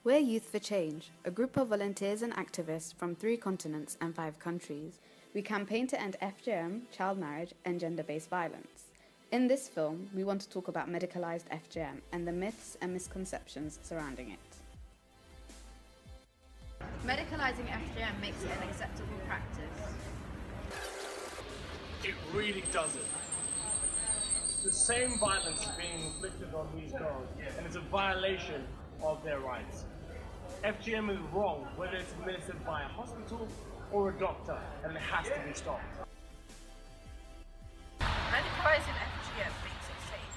We're Youth for Change, a group of volunteers and activists from 3 continents and 5 countries. We campaign to end FGM, child marriage, and gender-based violence. In this film, we want to talk about medicalised FGM and the myths and misconceptions surrounding it. Medicalising FGM makes it an acceptable practice. It really doesn't. The same violence is being inflicted on these girls, and it's a violation of their rights. FGM is wrong, whether it's administered by a hospital or a doctor, and it has to be stopped. Medicalising FGM makes it safe.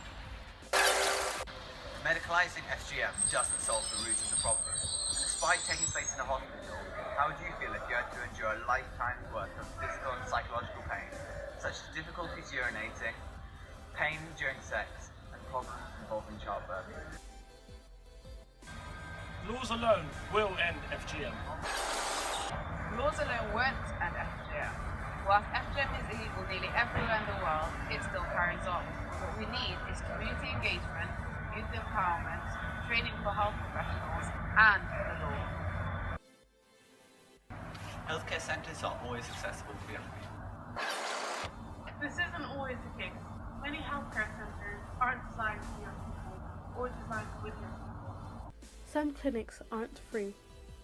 Medicalising FGM doesn't solve the root of the problem. Despite taking place in a hospital, how would you feel if you had to endure a lifetime's worth of physical and psychological pain, such as difficulties urinating, pain during sex, and problems involving childbirth? Laws alone will end FGM. Laws alone won't end FGM. Whilst FGM is illegal nearly everywhere in the world, it still carries on. What we need is community engagement, youth empowerment, training for health professionals, and the law. Healthcare centres are always accessible for young people. This isn't always the case. Many healthcare centres aren't designed for young people or designed with young people. Some clinics aren't free,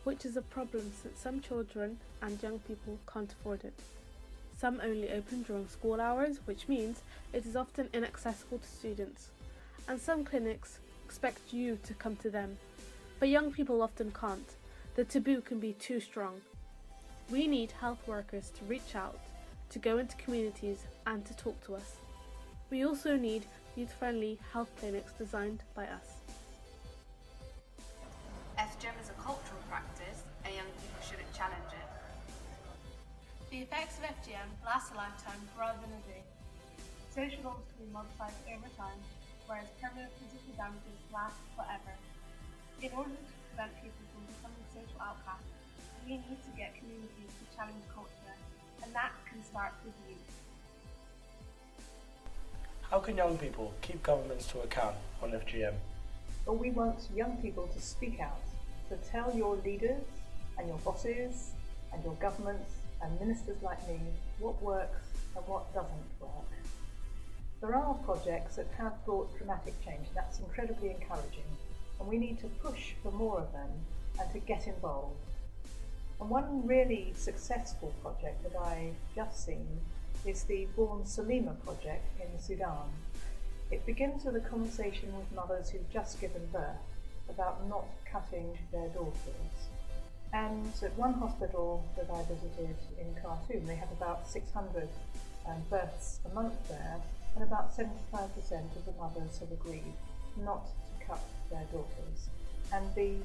which is a problem since some children and young people can't afford it. Some only open during school hours, which means it is often inaccessible to students. And some clinics expect you to come to them, but young people often can't. The taboo can be too strong. We need health workers to reach out, to go into communities and to talk to us. We also need youth-friendly health clinics designed by us. FGM is a cultural practice, and young people shouldn't challenge it. The effects of FGM last a lifetime rather than a day. Social norms can be modified over time, whereas permanent physical damages last forever. In order to prevent people from becoming social outcasts, we need to get communities to challenge culture, and that can start with youth. How can young people keep governments to account on FGM? But we want young people to speak out, to tell your leaders and your bosses and your governments and ministers like me what works and what doesn't work. There are projects that have brought dramatic change. That's incredibly encouraging, and we need to push for more of them and to get involved. And one really successful project that I've just seen is the Born Salima project in Sudan. It begins with a conversation with mothers who've just given birth about not cutting their daughters. And at one hospital that I visited in Khartoum, they have about 600 births a month there, and about 75% of the mothers have agreed not to cut their daughters. And the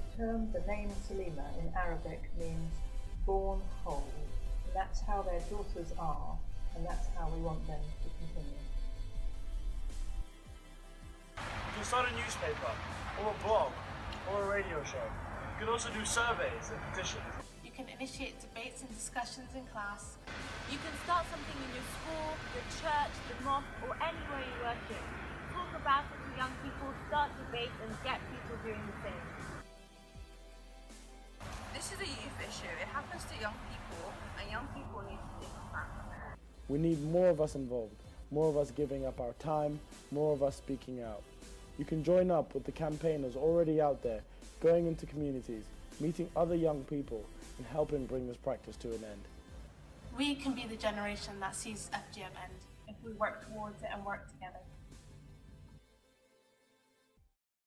name Salima in Arabic means born whole. And that's how their daughters are, and that's how we want them to continue. You can start a newspaper, or a blog, or a radio show. You can also do surveys and petitions. You can initiate debates and discussions in class. You can start something in your school, your church, the mosque, or anywhere you work in. Talk about it to young people, start debates, and get people doing the same. This is a youth issue. It happens to young people, and young people need to take a part. We need more of us involved, more of us giving up our time, more of us speaking out. You can join up with the campaigners already out there, going into communities, meeting other young people, and helping bring this practice to an end. We can be the generation that sees FGM end if we work towards it and work together.